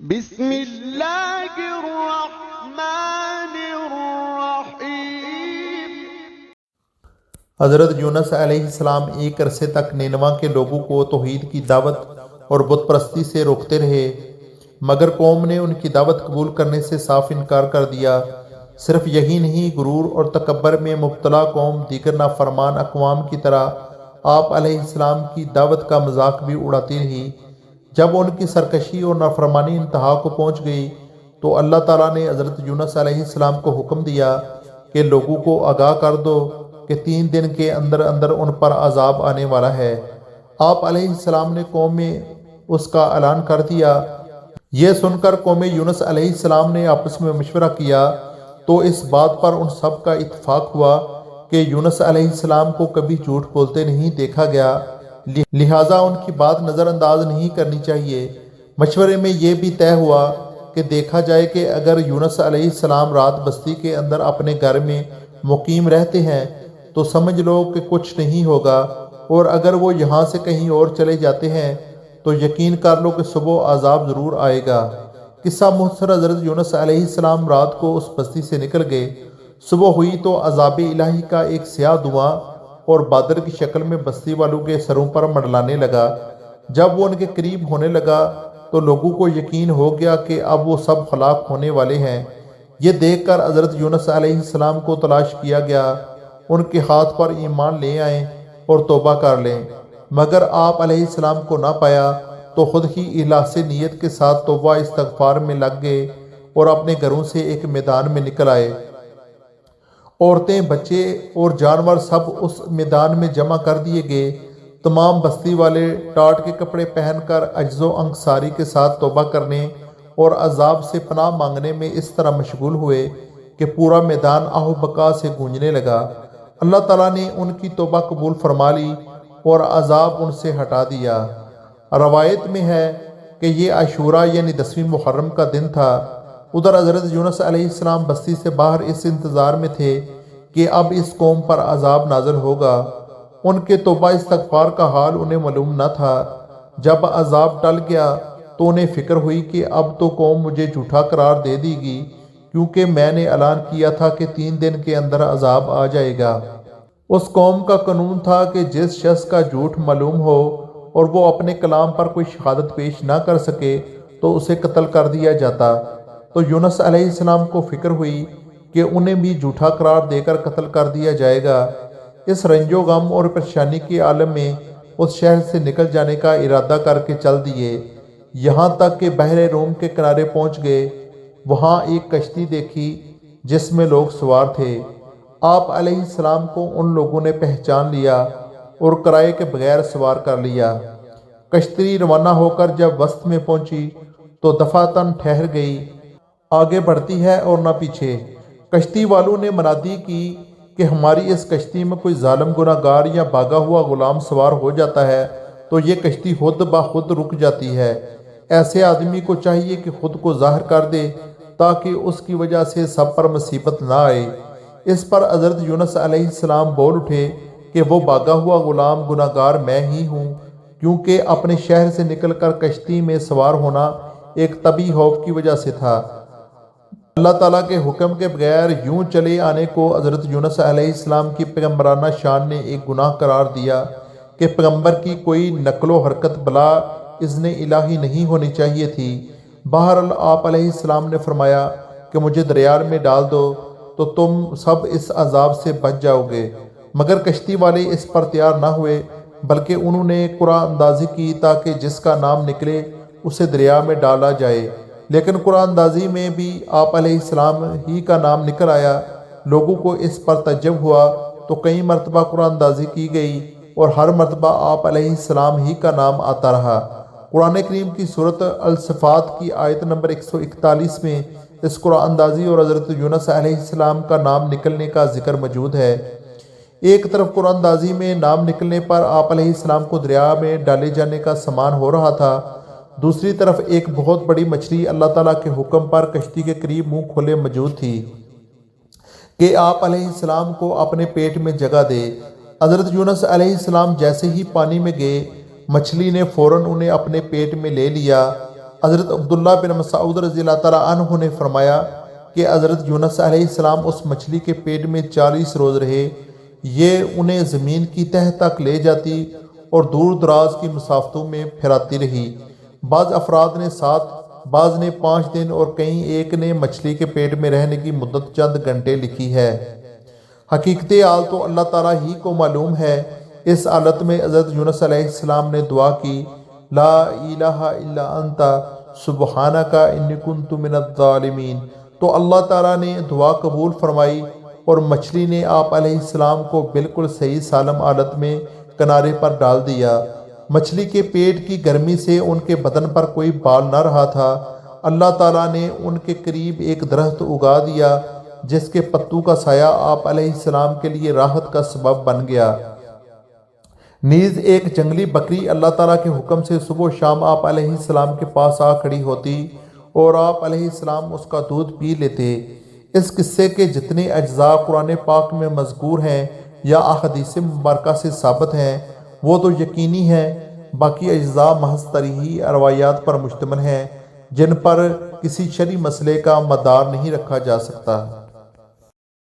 بسم اللہ الرحمن الرحیم۔ حضرت یونس علیہ السلام ایک عرصے تک نینوا کے لوگوں کو توحید کی دعوت اور بت پرستی سے روکتے رہے، مگر قوم نے ان کی دعوت قبول کرنے سے صاف انکار کر دیا۔ صرف یہی نہیں، غرور اور تکبر میں مبتلا قوم دیگر نافرمان اقوام کی طرح آپ علیہ السلام کی دعوت کا مذاق بھی اڑاتی رہی۔ جب ان کی سرکشی اور نافرمانی انتہا کو پہنچ گئی تو اللہ تعالیٰ نے حضرت یونس علیہ السلام کو حکم دیا کہ لوگوں کو آگاہ کر دو کہ 3 دن کے اندر اندر ان پر عذاب آنے والا ہے۔ آپ علیہ السلام نے قوم میں اس کا اعلان کر دیا۔ یہ سن کر قوم یونس علیہ السلام نے آپس میں مشورہ کیا تو اس بات پر ان سب کا اتفاق ہوا کہ یونس علیہ السلام کو کبھی جھوٹ بولتے نہیں دیکھا گیا، لہٰذا ان کی بات نظر انداز نہیں کرنی چاہیے۔ مشورے میں یہ بھی طے ہوا کہ دیکھا جائے کہ اگر یونس علیہ السلام رات بستی کے اندر اپنے گھر میں مقیم رہتے ہیں تو سمجھ لو کہ کچھ نہیں ہوگا، اور اگر وہ یہاں سے کہیں اور چلے جاتے ہیں تو یقین کر لو کہ صبح عذاب ضرور آئے گا۔ قصہ مختصر، حضرت یونس علیہ السلام رات کو اس بستی سے نکل گئے۔ صبح ہوئی تو عذاب الہی کا ایک سیاہ دھواں اور بادل کی شکل میں بستی والوں کے سروں پر منڈلانے لگا۔ جب وہ ان کے قریب ہونے لگا تو لوگوں کو یقین ہو گیا کہ اب وہ سب ہلاک ہونے والے ہیں۔ یہ دیکھ کر حضرت یونس علیہ السلام کو تلاش کیا گیا، ان کے ہاتھ پر ایمان لے آئیں اور توبہ کر لیں، مگر آپ علیہ السلام کو نہ پایا تو خود ہی اخلاص نیت کے ساتھ توبہ استغفار میں لگ گئے اور اپنے گھروں سے ایک میدان میں نکل آئے۔ عورتیں، بچے اور جانور سب اس میدان میں جمع کر دیے گئے۔ تمام بستی والے ٹاٹ کے کپڑے پہن کر عجز و انکساری کے ساتھ توبہ کرنے اور عذاب سے پناہ مانگنے میں اس طرح مشغول ہوئے کہ پورا میدان آہ و بکا سے گونجنے لگا۔ اللہ تعالیٰ نے ان کی توبہ قبول فرما لی اور عذاب ان سے ہٹا دیا۔ روایت میں ہے کہ یہ عاشوراء یعنی 10ویں محرم کا دن تھا۔ ادھر حضرت یونس علیہ السلام بستی سے باہر اس انتظار میں تھے کہ اب اس قوم پر عذاب نازل ہوگا۔ ان کے توبہ استغفار کا حال انہیں معلوم نہ تھا۔ جب عذاب ٹل گیا تو انہیں فکر ہوئی کہ اب تو قوم مجھے جھوٹا قرار دے دی گی، کیونکہ میں نے اعلان کیا تھا کہ 3 دن کے اندر عذاب آ جائے گا۔ اس قوم کا قانون تھا کہ جس شخص کا جھوٹ معلوم ہو اور وہ اپنے کلام پر کوئی شہادت پیش نہ کر سکے تو اسے قتل کر دیا جاتا۔ تو یونس علیہ السلام کو فکر ہوئی کہ انہیں بھی جھوٹا قرار دے کر قتل کر دیا جائے گا۔ اس رنج و غم اور پریشانی کے عالم میں اس شہر سے نکل جانے کا ارادہ کر کے چل دیے، یہاں تک کہ بحر روم کے کنارے پہنچ گئے۔ وہاں ایک کشتی دیکھی جس میں لوگ سوار تھے۔ آپ علیہ السلام کو ان لوگوں نے پہچان لیا اور کرائے کے بغیر سوار کر لیا۔ کشتی روانہ ہو کر جب وسط میں پہنچی تو دفعتاً ٹھہر گئی، آگے بڑھتی ہے اور نہ پیچھے۔ کشتی والوں نے منادی کی کہ ہماری اس کشتی میں کوئی ظالم گناہ گار یا بھاگا ہوا غلام سوار ہو جاتا ہے تو یہ کشتی خود بخود رک جاتی ہے۔ ایسے آدمی کو چاہیے کہ خود کو ظاہر کر دے تاکہ اس کی وجہ سے سب پر مصیبت نہ آئے۔ اس پر حضرت یونس علیہ السلام بول اٹھے کہ وہ بھاگا ہوا غلام گناہ گار میں ہی ہوں، کیونکہ اپنے شہر سے نکل کر کشتی میں سوار ہونا ایک طبعی خوف کی وجہ سے تھا۔ اللہ تعالیٰ کے حکم کے بغیر یوں چلے آنے کو حضرت یونس علیہ السلام کی پیغمبرانہ شان نے ایک گناہ قرار دیا کہ پیغمبر کی کوئی نقل و حرکت بلا اذن الہی نہیں ہونی چاہیے تھی۔ بہرحال آپ علیہ السلام نے فرمایا کہ مجھے دریا میں ڈال دو تو تم سب اس عذاب سے بچ جاؤ گے، مگر کشتی والے اس پر تیار نہ ہوئے، بلکہ انہوں نے قرآن اندازی کی تاکہ جس کا نام نکلے اسے دریا میں ڈالا جائے، لیکن قرآن اندازی میں بھی آپ علیہ السلام ہی کا نام نکل آیا۔ لوگوں کو اس پر تعجب ہوا تو کئی مرتبہ قرآن اندازی کی گئی اور ہر مرتبہ آپ علیہ السلام ہی کا نام آتا رہا۔ قرآن کریم کی سورۃ الصفات کی آیت نمبر 141 میں اس قرآن اندازی اور حضرت یونس علیہ السلام کا نام نکلنے کا ذکر موجود ہے۔ ایک طرف قرآن اندازی میں نام نکلنے پر آپ علیہ السلام کو دریا میں ڈالے جانے کا سامان ہو رہا تھا، دوسری طرف ایک بہت بڑی مچھلی اللہ تعالیٰ کے حکم پر کشتی کے قریب منہ کھولے موجود تھی کہ آپ علیہ السلام کو اپنے پیٹ میں جگہ دے۔ حضرت یونس علیہ السلام جیسے ہی پانی میں گئے، مچھلی نے فوراً انہیں اپنے پیٹ میں لے لیا۔ حضرت عبداللہ بن مسعود رضی اللہ تعالیٰ عنہ نے فرمایا کہ حضرت یونس علیہ السلام اس مچھلی کے پیٹ میں 40 روز رہے، یہ انہیں زمین کی تہہ تک لے جاتی اور دور دراز کی مسافتوں میں پھراتی رہی۔ بعض افراد نے 7، بعض نے 5 دن اور کہیں ایک نے مچھلی کے پیٹ میں رہنے کی مدت چند گھنٹے لکھی ہے۔ حقیقت حال تو اللہ تعالیٰ ہی کو معلوم ہے۔ اس حالت میں حضرت یونس علیہ السلام نے دعا کی، لا الہ الا انت سبحانک انی کنت من الظالمین، تو اللہ تعالیٰ نے دعا قبول فرمائی اور مچھلی نے آپ علیہ السلام کو بالکل صحیح سالم حالت میں کنارے پر ڈال دیا۔ مچھلی کے پیٹ کی گرمی سے ان کے بدن پر کوئی بال نہ رہا تھا۔ اللہ تعالیٰ نے ان کے قریب ایک درخت اگا دیا جس کے پتوں کا سایہ آپ علیہ السلام کے لیے راحت کا سبب بن گیا۔ نیز ایک جنگلی بکری اللہ تعالیٰ کے حکم سے صبح و شام آپ علیہ السلام کے پاس آ کھڑی ہوتی اور آپ علیہ السلام اس کا دودھ پی لیتے۔ اس قصے کے جتنے اجزاء قرآن پاک میں مذکور ہیں یا احادیث مبارکہ سے ثابت ہیں وہ تو یقینی ہیں، باقی اجزاء محض تاریخی روایات پر مشتمل ہیں جن پر کسی شرعی مسئلے کا مدار نہیں رکھا جا سکتا۔